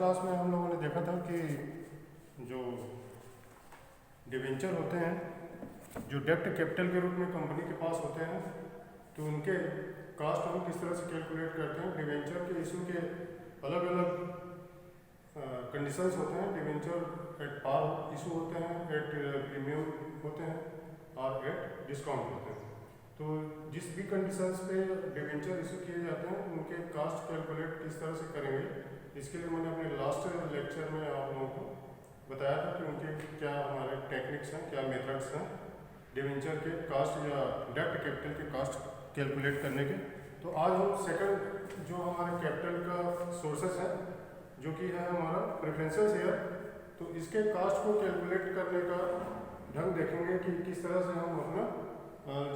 Class में हम लोगों ने देखा था कि जो डिवेंचर होते हैं, जो डेब्ट कैपिटल के रूप में कंपनी के पास होते हैं, तो उनके कास्ट हम किस तरह से कैलकुलेट करते हैं। डिवेंचर के इशू के अलग अलग कंडीशंस होते हैं। डिवेंचर एट पार इशू होते हैं, एट प्रीमियम होते हैं और एट डिस्काउंट होते हैं। तो जिस भी कंडीशंस पे डिवेंचर इशू किए जाते हैं उनके कास्ट कैलकुलेट किस तरह से करेंगे, इसके लिए मैंने अपने लास्ट लेक्चर में आप लोगों को बताया था कि उनके क्या हमारे टेक्निक्स हैं, क्या मेथड्स हैं डिवेंचर के कास्ट या डेब्ट कैपिटल के कास्ट कैलकुलेट करने के। तो आज हम सेकंड जो हमारे कैपिटल का सोर्सेस है, जो कि है हमारा प्रेफरेंशियल शेयर, तो इसके कास्ट को कैलकुलेट करने का ढंग देखेंगे कि किस तरह से हम अपना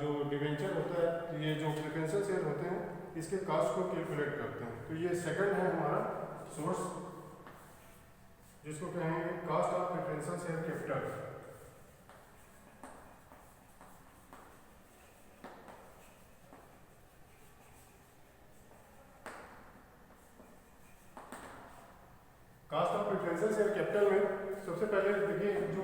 जो डिवेंचर होता है, ये जो प्रेफरेंशियल शेयर होते हैं, इसके कास्ट को कैलकुलेट करते हैं। तो ये सेकंड है हमारा सोर्स, जिसको कहेंगे cost of preferential share capital. Cost of preferential share capital में सबसे पहले देखिए, जो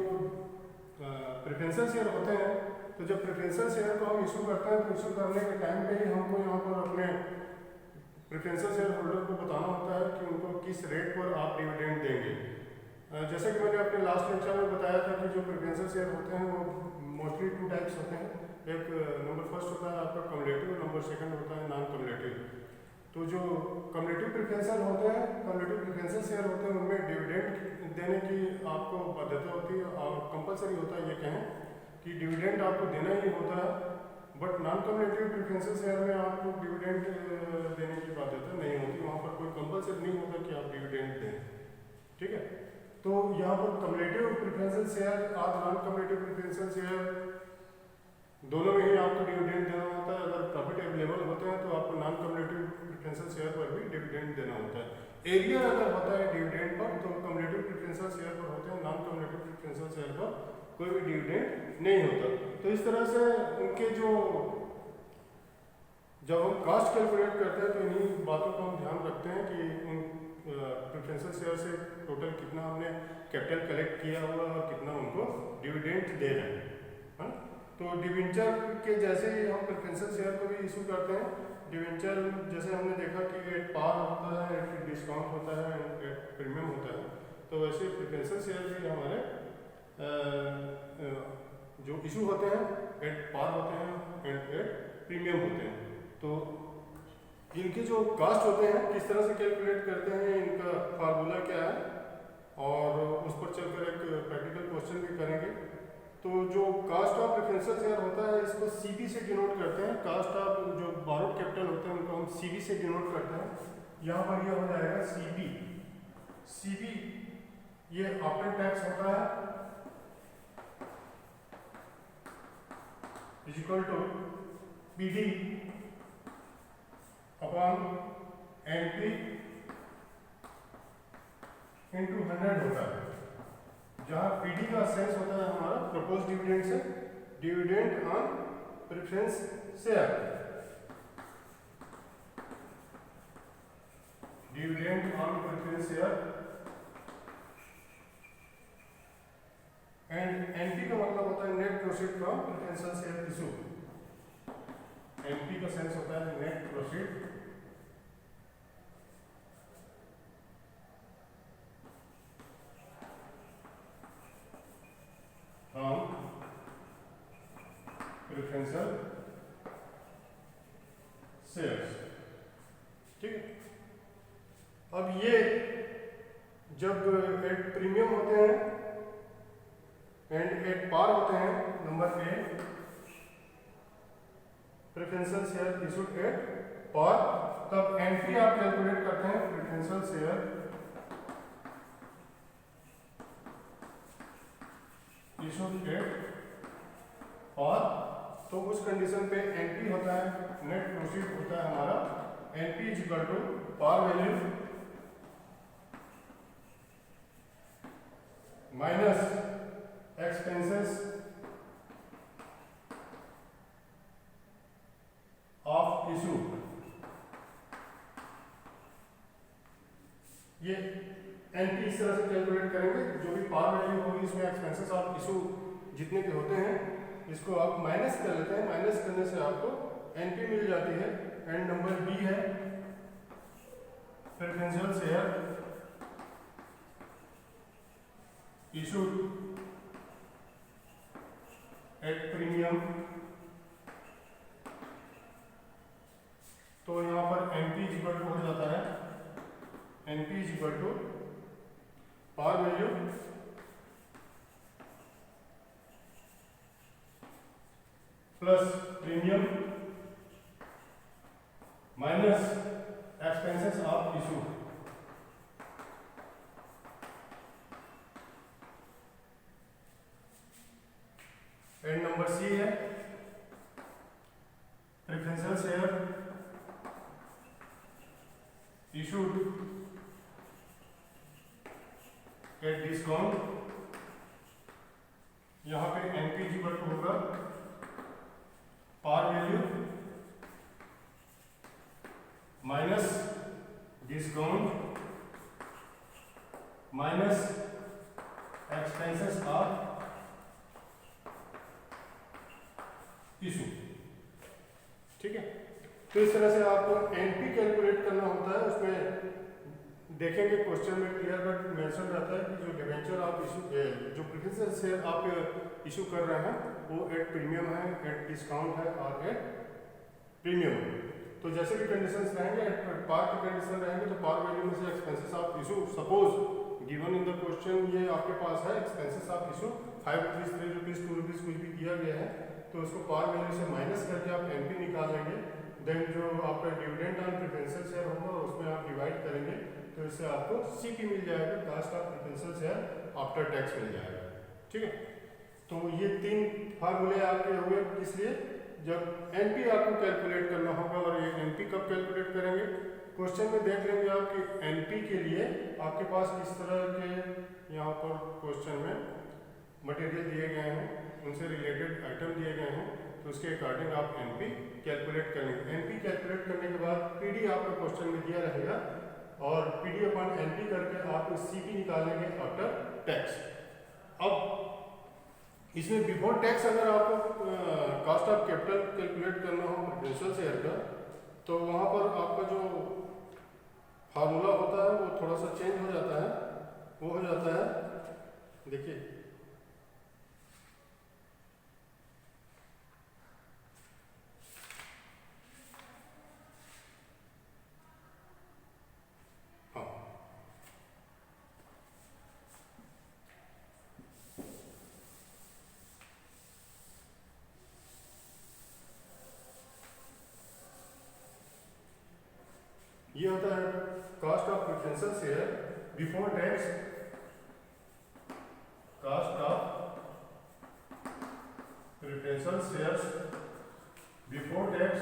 प्रेफरेंशियल शेयर होते हैं, तो जब प्रेफरेंशियल शेयर को हम इशू करते हैं तो इशू करने के टाइम पे ही हमको यहाँ पर अपने प्रेफरेंशियल शेयर होल्डर को बताना होता है कि उनको किस रेट पर आप डिविडेंड देंगे। जैसे कि मैंने अपने लास्ट लेक्चर में बताया था कि जो प्रेफरेंशियल शेयर होते हैं वो मोस्टली टू टाइप्स होते हैं। एक नंबर फर्स्ट होता है आपका कम्युलेटिव, नंबर सेकंड होता है नॉन कम्युलेटिव। तो जो कम्युलेटिव प्रेफरेंशियल होते हैं, कम्युलेटिव प्रेफरेंशियल शेयर होते हैं, उनमें डिविडेंड देने की आपको बाध्यता होती है और कंपलसरी होता है, ये कहें कि डिविडेंड आपको देना ही होता है। But non cumulative preferential share में आपको डिविडेंड देने की बाध्यता नहीं होती, वहाँ पर कोई कंपलसरी नहीं होता कि आप डिविडेंड दें। ठीक है, तो यहाँ पर कम्युलेटिव प्रेफरेंशियल शेयर और नॉन कम्युलेटिव प्रेफरेंशियल शेयर दोनों में ही आपको डिविडेंड देना होता है। अगर प्रॉफिट अवेलेबल होते हैं तो आपको नॉन कम्युलेटिव प्रेफरेंशियल शेयर पर भी डिविडेंड देना होता है। एरिया अगर होता है डिविडेंड पर तो कम्युलेटिव प्रेफरेंशियल शेयर पर होते हैं, नॉन कम्युलेटिव प्रेफरेंशियल शेयर पर कोई भी डिविडेंड नहीं होता। तो इस तरह से उनके जो जब हम कास्ट कैलकुलेट करते हैं तो इन्हीं बातों को हम ध्यान रखते हैं कि उन प्रेफरेंशियल शेयर से टोटल कितना हमने कैपिटल कलेक्ट किया हुआ और कितना उनको डिविडेंड दे रहे हैं। तो डिवेंचर के जैसे ही हम प्रेफरेंशियल शेयर को भी इशू करते हैं, डिवेंचर जैसे हमने देखा कि एट पार होता है, एट डिस्काउंट होता है, एट प्रीमियम होता है, तो वैसे प्रेफरेंशियल शेयर भी हमारे जो इशू होते हैं एट पार होते हैं एंड एट प्रीमियम होते हैं। तो इनके जो कास्ट होते हैं किस तरह से कैलकुलेट करते हैं, इनका फार्मूला क्या है, और उस पर चलकर एक प्रैक्टिकल क्वेश्चन भी करेंगे। तो जो कास्ट ऑफ प्रेफरेंशियल शेयर होता है, इसको सीबी से डिनोट करते हैं। कास्ट ऑफ जो बोरोड कैपिटल होते हैं उनको हम सीबी से डिनोट करते हैं। यहाँ पर यह हो जाएगा सीबी। सीबी ये आफ्टर टैक्स होता है, is equal to PD upon NP into 100 होता है, जहां पीडी का सेंस होता है हमारा प्रपोज डिविडेंड से, dividend on preference share, dividend on preference share. And NP का मतलब होता है net proceed from preferential share issue. NP का सेंस होता है net proceed from preferential shares. ठीक है, अब ये जब एट प्रीमियम होते हैं एंड एट पार होते हैं, number A preferential share issued at par, तब एनपी आप कैलकुलेट करते हैं preferential share issued at par. तो उस कंडीशन पे एनपी होता है नेट प्रोसीड होता है हमारा, NP is equal to par value minus expenses of issue. ये एनपी इस तरह से कैलकुलेट करेंगे, जो भी पार वैल्यू होगी इसमें एक्सपेंसेस ऑफ इशू जितने के होते हैं इसको आप माइनस कर लेते हैं, माइनस करने से आपको एनपी मिल जाती है। एंड नंबर बी है preferential share issued at premium. तो यहाँ पर एनपी इक्वल टू हो जाता है, NP equal to par value plus premium minus expenses of issue. And number C है preferential share issued at discount. यहाँ पे एनपी इक्वल टू होगा par value minus discount minus expenses of issue. ठीक है, तो इस तरह से आपको एनपी कैलकुलेट करना होता है। उसमें देखेंगे क्वेश्चन में क्लियर कट मेंशन रहता है कि जो डिबेंचर आप इशू, जो प्रेफरेंशियल शेयर आप इशू कर रहे हैं वो एट प्रीमियम है, एट डिस्काउंट है और एट प्रीमियम है। तो जैसे भी कंडीशंस रहेंगे, एट पार की कंडीशन रहेंगे तो पार वैल्यू में से expenses of issue, suppose given in the question ये आपके पास है expenses of issue 5 rupees, 3 rupees, 2 rupees कुछ भी दिया गया है, तो उसको पार वैल्यू से माइनस करके आप एनपी निकाल लेंगे। देन जो आपका डिविडेंड ऑन प्रेफरेंशियल शेयर होगा उसमें आप डिवाइड करेंगे तो इससे आपको सीपी मिल जाएगा, cost of preferential share after tax मिल जाएगा। ठीक है, तो ये 3 फार्मूले आपके हुए, इसलिए जब एनपी आपको कैलकुलेट करना होगा। और ये एनपी कब कैलकुलेट करेंगे, क्वेश्चन में देख लेंगे आप कि एनपी के लिए आपके पास किस तरह के यहाँ पर क्वेश्चन में मटेरियल दिए गए हैं, उनसे रिलेटेड आइटम दिए गए हैं, तो उसके अकॉर्डिंग आप एनपी कैलकुलेट करेंगे। एनपी कैलकुलेट करने के बाद पीडी आपका क्वेश्चन में दिया रहेगा और पीडी अपॉन एनपी करके आप सीपी निकालेंगे आफ्टर टैक्स। अब इसमें बिफोर टैक्स अगर आपको कॉस्ट ऑफ कैपिटल कैलकुलेट करना हो प्रेफरेंशियल शेयर का, तो वहाँ पर आपका जो फार्मूला होता है वो थोड़ा सा चेंज हो जाता है। वो हो जाता है, देखिए ये होता है cost of preferential share before tax, cost of preferential shares before tax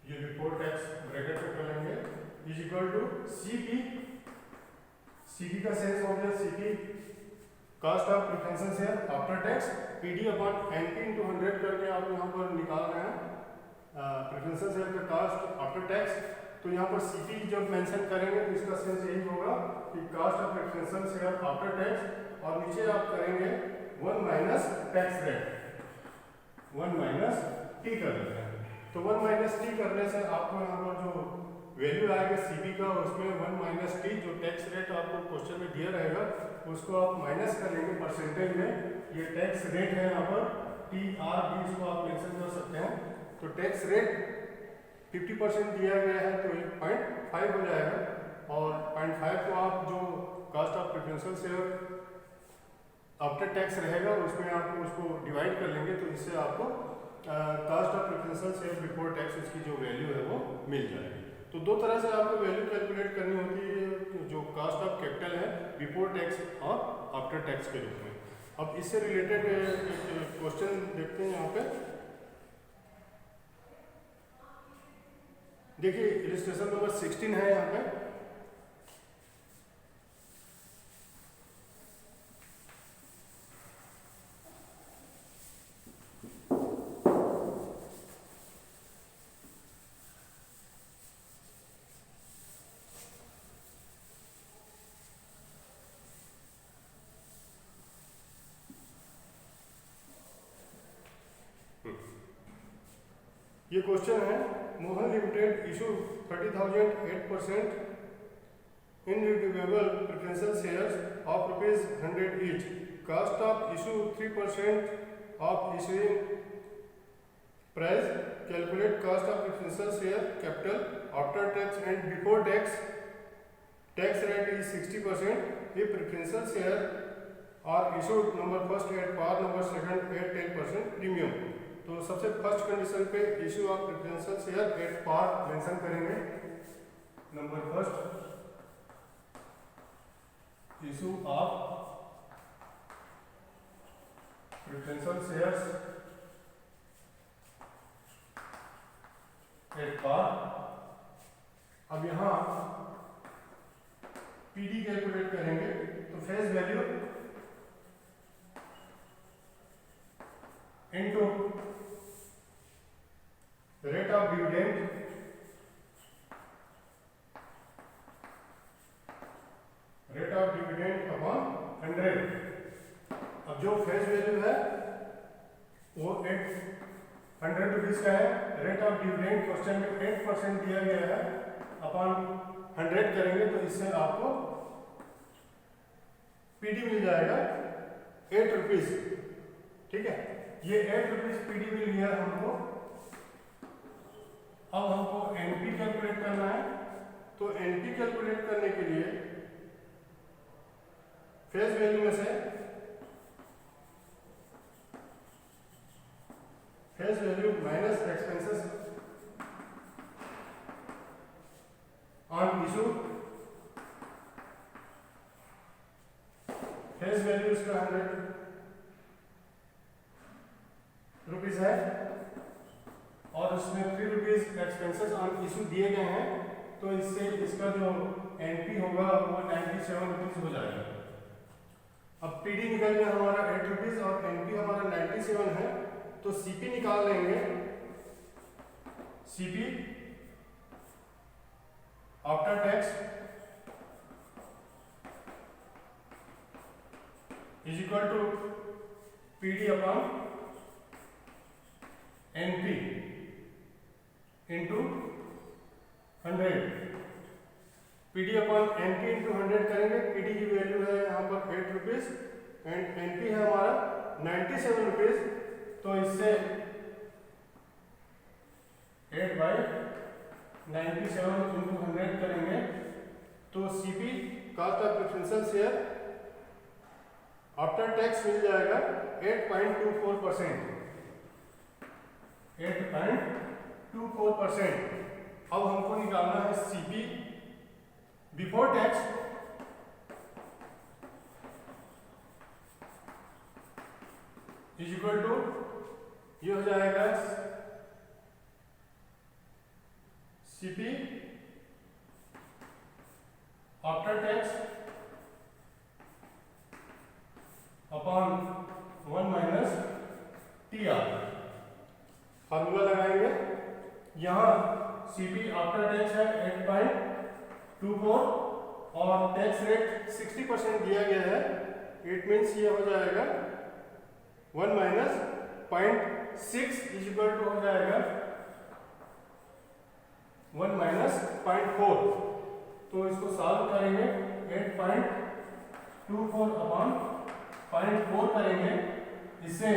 ये बिफोर टैक्स ब्रैकेट में कर लेंगे is equal to CP. CP का सेंस हो गया CP cost of preferential share after tax, PD upon NP into 100 करके आप यहाँ पर निकाल रहे हैं प्रेफरेंशियल शेयर का कॉस्ट आफ्टर टैक्स। तो यहाँ पर सीपी जब मेंशन करेंगे तो इसका सेंस यही होगा कि cost of preferential share after tax, और नीचे आप करेंगे 1 minus tax rate, 1 minus T कर देते हैं। तो 1 माइनस टी करने से आपको यहाँ पर जो वैल्यू आएगा सीपी का, उसमें 1 माइनस टी जो टैक्स रेट आपको क्वेश्चन में दिया रहेगा उसको आप माइनस कर लेंगे परसेंटेज में। ये टैक्स रेट है यहाँ पर टी आर बी, इसको आप मेंशन कर सकते हैं। तो टैक्स रेट 50% दिया गया है तो 0.5 हो जाएगा, और 0.5 को आप जो cost of preferential share after tax रहेगा उसमें आप उसको डिवाइड कर लेंगे, तो इससे आपको cost of preferential share before tax उसकी जो वैल्यू है वो मिल जाएगी। तो दो तरह से आपको वैल्यू कैलकुलेट करनी होती है, जो कॉस्ट ऑफ कैपिटल है बिफोर टैक्स और आफ्टर टैक्स के रूप में। अब इससे रिलेटेड क्वेश्चन देखते हैं यहाँ पे। देखिए इलस्ट्रेशन नंबर 16 है यहाँ पे। ये क्वेश्चन है, Mohan limited issue 30,000 8% irredeemable preferential shares of ₹100 each. Cost of issue 3% of issuing price. Calculate cost of preferential share capital after tax and before tax. Tax rate is 60%. If preferential share are issued number first at par, number second at 10% premium. तो सबसे first condition पे issue of preferential share at par mention करेंगे। Number first issue of preferential shares at par. अब यहां PD calculate करेंगे, तो face value into rate of dividend upon 100। अब जो फेस वैल्यू है वो 100 रुपीज का है। रेट ऑफ डिविडेंड क्वेश्चन में 8% दिया गया है, अपॉन 100 करेंगे तो इससे आपको पीडी मिल जाएगा 8 रुपीज। ठीक है, ये 8 रुपीज पीडी मिल गया हमको। अब हमको एनपी कैलकुलेट करना है, तो एनपी कैलकुलेट करने के लिए फेस वैल्यू में से face value minus expenses on issue. Face value इसका 100 रुपीज है और उसमें 3 रुपीज एक्सपेंसेस ऑन इशू दिए गए हैं, तो इससे इसका जो एनपी होगा वो 97 रुपीज हो जाएगा। अब पीडी निकल गया हमारा 8 रुपीज और एनपी हमारा 97 है, तो सीपी निकाल लेंगे। CP after tax is equal to PD upon NP into 100। PD upon NP into 100 करेंगे। पीडी की वैल्यू है यहाँ पर 8 रुपीज एंड एनपी है हमारा 97 रुपीज, तो इससे 8/97 इंटू 100 करेंगे तो CP cost of preferential share after tax मिल जाएगा 8.24%। 8.24%। अब हमको निकालना है CP before tax. Is equal to ये हो जाएगा CP after tax upon 1 minus TR. Formula लगाएंगे। यहाँ सीपी आफ्टर टैक्स है 8.24 और टैक्स रेट 60% दिया गया है। इट मीन्स ये हो जाएगा 1 माइनस 0.6 इज इक्वल टू हो जाएगा 1 माइनस 0.4। तो इसको सॉल्व करेंगे। 8.24 अपॉन 0.4 करेंगे, इससे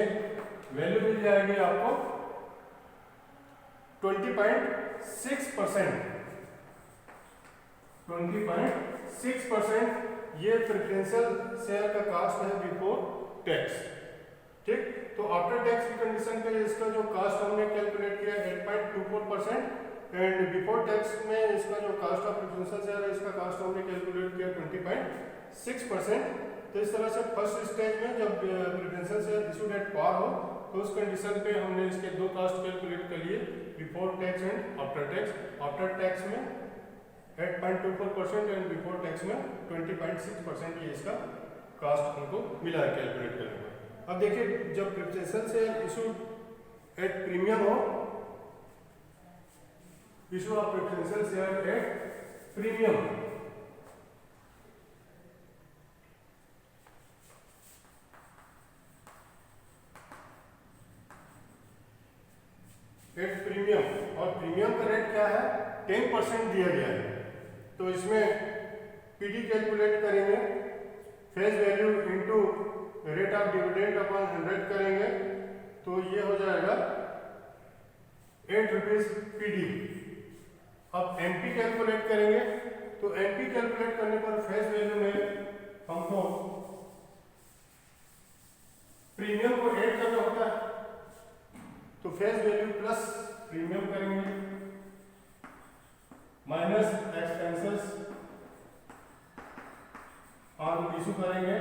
वैल्यू मिल जाएगी आपको 20.6%। 20.6% ये प्रेफरेंशियल शेयर का कास्ट है बिफोर टैक्स। ठीक, तो आफ्टर टैक्स की कंडीशन पे इसका जो कास्ट हमने कैलकुलेट किया 8.24% एंड बिफोर टैक्स में इसका जो कास्ट ऑफ प्रेफरेंशियल शेयर है इसका कास्ट हमने कैलकुलेट किया 20.6%। तो इस तरह से फर्स्ट स्टेज में जब preferential share issued at par हो तो उस कंडीशन पे हमने इसके दो कास्ट कैलकुलेट कर लिए, before tax and after tax. After tax में 8.24% एंड बिफोर टैक्स में 20.6% ये इसका कास्ट हमको मिला है कैलकुलेट करने में। अब देखिए, जब preferential share issued at premium हो, issue of preferential share at premium, at premium 10% दिया गया है। तो इसमें पीडी कैलकुलेट करेंगे, face value into rate of dividend upon 100 करेंगे, तो ये हो जाएगा 8 रुपीज पीडी। अब एनपी कैलकुलेट करेंगे, तो एनपी कैलकुलेट करने पर फेस वैल्यू में हमको प्रीमियम को ऐड करना होता है, तो फेस वैल्यू प्लस प्रीमियम करेंगे माइनस एक्सपेंसेस ऑन इशू करेंगे,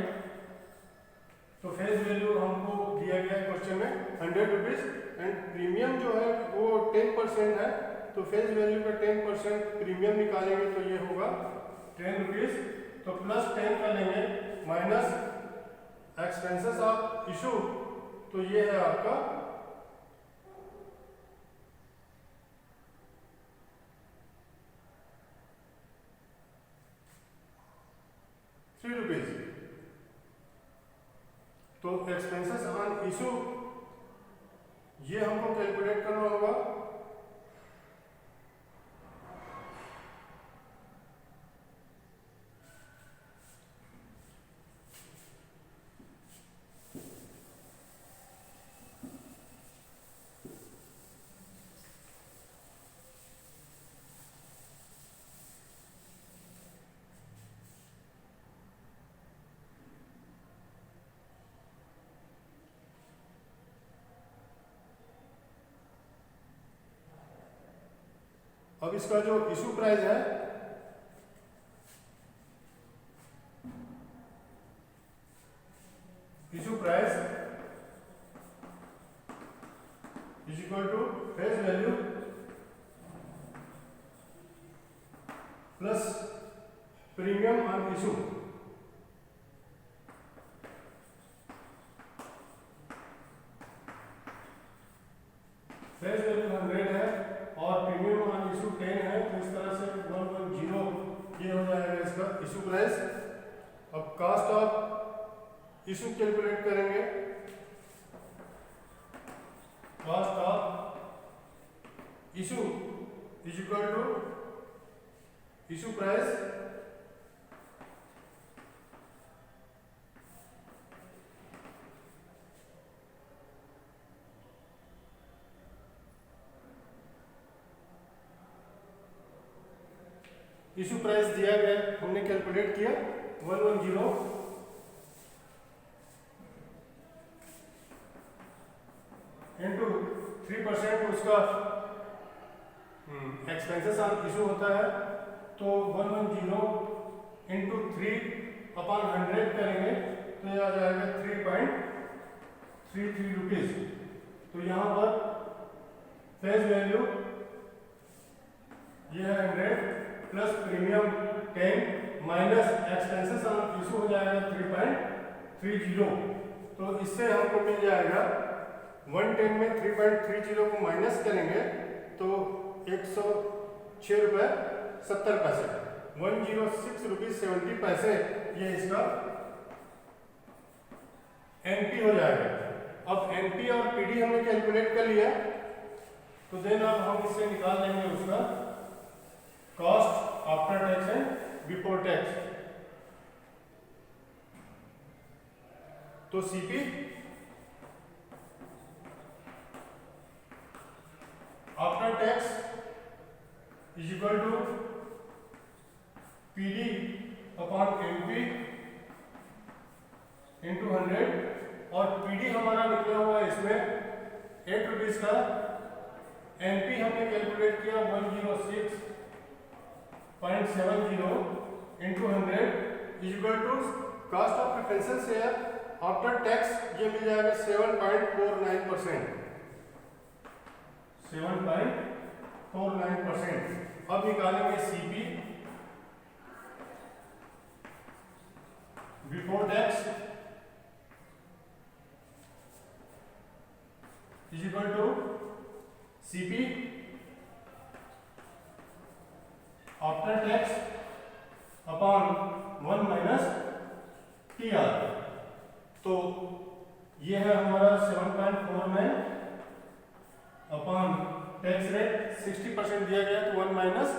तो फेस वैल्यू हमको दिया गया है क्वेश्चन में 100 रुपीज एंड प्रीमियम जो है वो 10% है, तो फेस वैल्यू का 10% प्रीमियम निकालेंगे तो ये होगा 10 रुपीज, तो प्लस 10 कर लेंगे माइनस एक्सपेंसेस ऑफ इशू, तो ये है आपका 3 रुपीज। तो एक्सपेंसेस ऑन इशू ये हमको कैलकुलेट करना होगा, अब इसका जो इशू प्राइस है issue price is equal to face value plus premium on issue, face value 100 है और प्रीमियम ऑन इशू 10 है, तो इस तरह से 110 ये हो जाएगा इसका इशू प्राइस। अब कास्ट ऑफ इशू कैलकुलेट करेंगे, cost of issue is equal to issue price issue price दिया गया, हमने कैलकुलेट किया 110 इंटू 3% उसका एक्सपेंसेस ऑन इशू होता है, तो 110 इंटू 3 अपॉन 100 करेंगे तो यह आ जाएगा 3.33 रुपीज। तो यहाँ पर फेस वैल्यू यह है 100 plus premium 10 minus expenses on issue हो जाएगा 3.30, तो इससे हमको मिल जाएगा 110 में 3.30 को माइनस करेंगे तो 106 रुपये 70 पैसे, 106 रुपीज 70 पैसे ये इसका एनपी हो जाएगा। अब एनपी और पीडी हमने कैलकुलेट कर लिया, तो देन अब हम इससे निकाल लेंगे उसका cost after tax and before tax. तो CP after tax is equal to PD upon NP into 100, और पीडी हमारा निकला हुआ है इसमें 8 रुपीज का, एनपी हमने कैलकुलेट किया 106.70 into 100 is equal to cost of preferential share after tax, ये मिल जाएगा 7.49%, 7.49%। अब निकालेंगे CP before tax is equal to CP after tax upon 1 minus TR. तो ये है हमारा 7.49 अपॉन टैक्स रेट 60% दिया गया तो 1 माइनस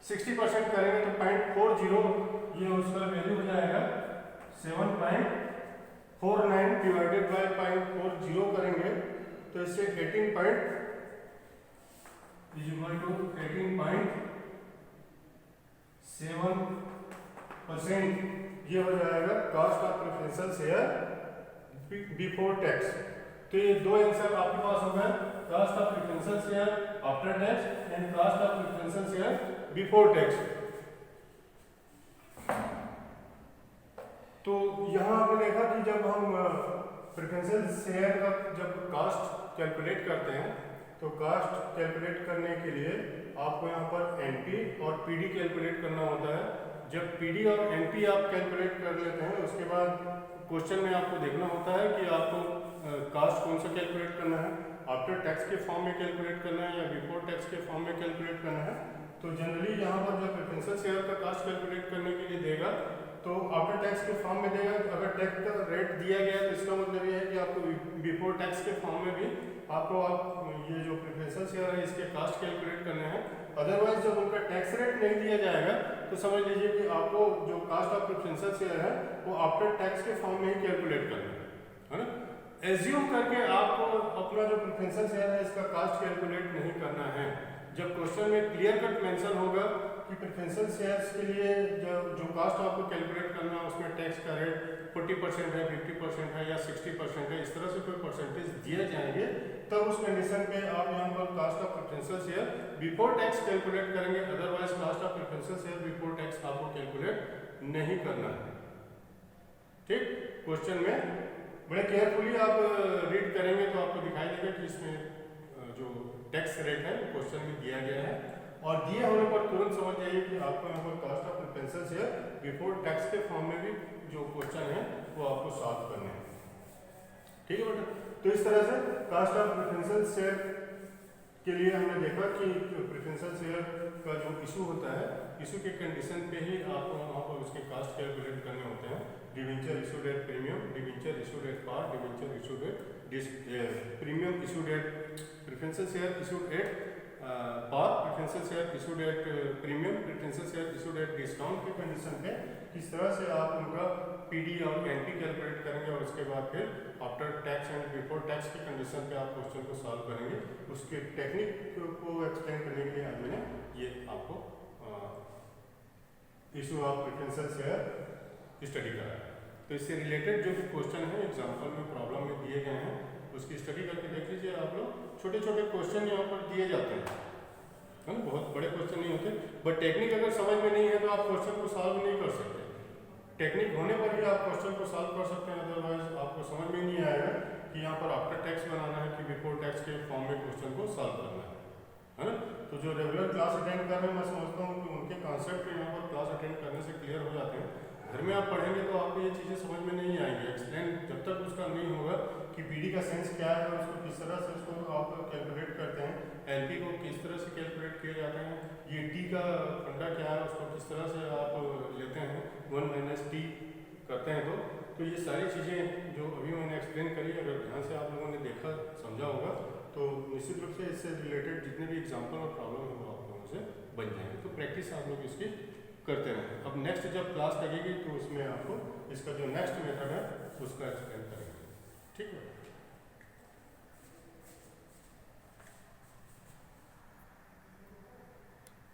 60% करेंगे तो 0.40 ये उसका वैल्यू हो जाएगा 7.49 डिवाइडेड बाय 0.40 करेंगे तो इससे 18.7% ये हो जाएगा cost of preferential share before tax. तो ये दो आंसर आपके पास हो गए, cost of preferential share after tax and cost of preferential share before tax. तो यहाँ आपने देखा कि जब हम प्रेफरेंशियल शेयर का जब कास्ट कैलकुलेट करते हैं तो कास्ट कैलकुलेट करने के लिए आपको यहाँ पर एनपी और पीडी कैलकुलेट करना होता है। जब पीडी और एनपी आप कैलकुलेट कर लेते हैं उसके बाद क्वेश्चन में आपको देखना होता है कि आपको कास्ट कौन सा कैलकुलेट करना है, आफ्टर टैक्स के फॉर्म में कैलकुलेट करना है या बिफोर टैक्स के फॉर्म में कैलकुलेट करना है। तो जनरली यहाँ पर जब प्रेफरेंशियल शेयर का कास्ट कैलकुलेट करने के लिए देगा तो आफ्टर टैक्स के फॉर्म में देगा। अगर टैक्स का रेट दिया गया है तो इसका मतलब ये है कि आपको बिफोर टैक्स के फॉर्म में भी आपको ये जो प्रेफरेंशियल शेयर है इसके कास्ट कैलकुलेट करने हैं। अदरवाइज जब उनका टैक्स रेट नहीं दिया जाएगा तो समझ लीजिए कि आपको जो कास्ट ऑफ प्रेफरेंशियल शेयर है वो आफ्टर टैक्स के फॉर्म में ही कैलकुलेट करना है ना। एज्यूम करके आपको अपना जो प्रेफरेंशियल शेयर है इसका कास्ट कैलकुलेट नहीं करना है। जब क्वेश्चन में क्लियर कट मेंशन होगा कि प्रेफरेंशियल शेयर्स के लिए जो कास्ट आपको कैलकुलेट करना है उसमें टैक्स का रेट 40% है, 50% है या 60% है, इस तरह से कोई परसेंटेज दिए जाएंगे तब उस कंडीशन पे आप यहाँ पर cost of preferential share before tax calculate करेंगे। Otherwise cost of preferential share before tax आपको कैलकुलेट नहीं करना है। ठीक, क्वेश्चन में बड़े केयरफुली आप रीड करेंगे तो आपको दिखाई देगा कि इसमें जो टैक्स रेट है क्वेश्चन में दिया गया है और दिए होने पर तुरंत समझ जाइए कि आपको यहाँ पर cost of preferential share before tax के फॉर्म में भी जो क्वेश्चन है वो आपको सॉल्व करने हैं। ठीक है बेटा, तो इस तरह से कास्ट ऑफ प्रेफरेंशियल शेयर के लिए हमने देखा कि प्रेफरेंशियल शेयर का जो इशू होता है इशू के कंडीशन पे ही आपको वहाँ पर उसके कास्ट कैलकुलेट करने होते हैं। Debenture issued at premium, debenture issued at par, debenture issued at premium, issued at preferential share issued at par, preferential share issued at premium, preferential share issued at discount के condition पे किस तरह से आप उनका पीडी और NP calculate करेंगे और उसके बाद फिर after tax and before tax की कंडीशन पे आप क्वेश्चन को सॉल्व करेंगे। उसके टेक्निक को एक्सप्लेन करने के लिए आज मैंने ये आपको issue of preferential share study कराया। तो इससे रिलेटेड जो भी क्वेश्चन है एग्जाम्पल में प्रॉब्लम में दिए गए हैं उसकी स्टडी करके देख लीजिए आप लोग। छोटे छोटे क्वेश्चन यहाँ पर दिए जाते हैं, है ना, बहुत बड़े क्वेश्चन नहीं होते, बट टेक्निक अगर समझ में नहीं है तो आप क्वेश्चन को सॉल्व नहीं कर सकते। टेक्निक होने पर ही आप क्वेश्चन को सॉल्व कर सकते हैं, अदरवाइज आपको समझ में नहीं आएगा कि यहाँ पर आफ्टर टैक्स बनाना है कि बिफोर टैक्स के फॉर्म में क्वेश्चन को सॉल्व करना है ना। तो जो रेगुलर क्लास अटेंड कर रहे हैं मैं समझता हूँ कि उनके कॉन्सेप्ट यहाँ पर क्लास अटेंड करने से क्लियर हो जाते हैं। घर में आप पढ़ेंगे तो आपको ये चीज़ें समझ में नहीं आएंगी। एक्सप्लेन जब तक उसका नहीं होगा कि पीडी का सेंस क्या है और उसको किस तरह से उसको आप कैलकुलेट करते हैं, एलपी को किस तरह से कैलकुलेट किए जाते हैं, ये टी का फंडा क्या है उसको किस तरह से आप लेते हैं 1 माइनस टी करते हैं। तो ये सारी चीज़ें जो अभी मैंने एक्सप्लेन करी अगर ध्यान से आप लोगों ने देखा समझा होगा तो निश्चित रूप से इससे रिलेटेड जितने भी एग्जाम्पल और प्रॉब्लम है वो आप लोगों से बन जाएंगे। तो प्रैक्टिस आप लोग इसकी करते रहें। अब नेक्स्ट जब क्लास लगेगी तो उसमें आपको इसका जो नेक्स्ट मेथड है उसका एक्सप्लेन करेंगे। ठीक है।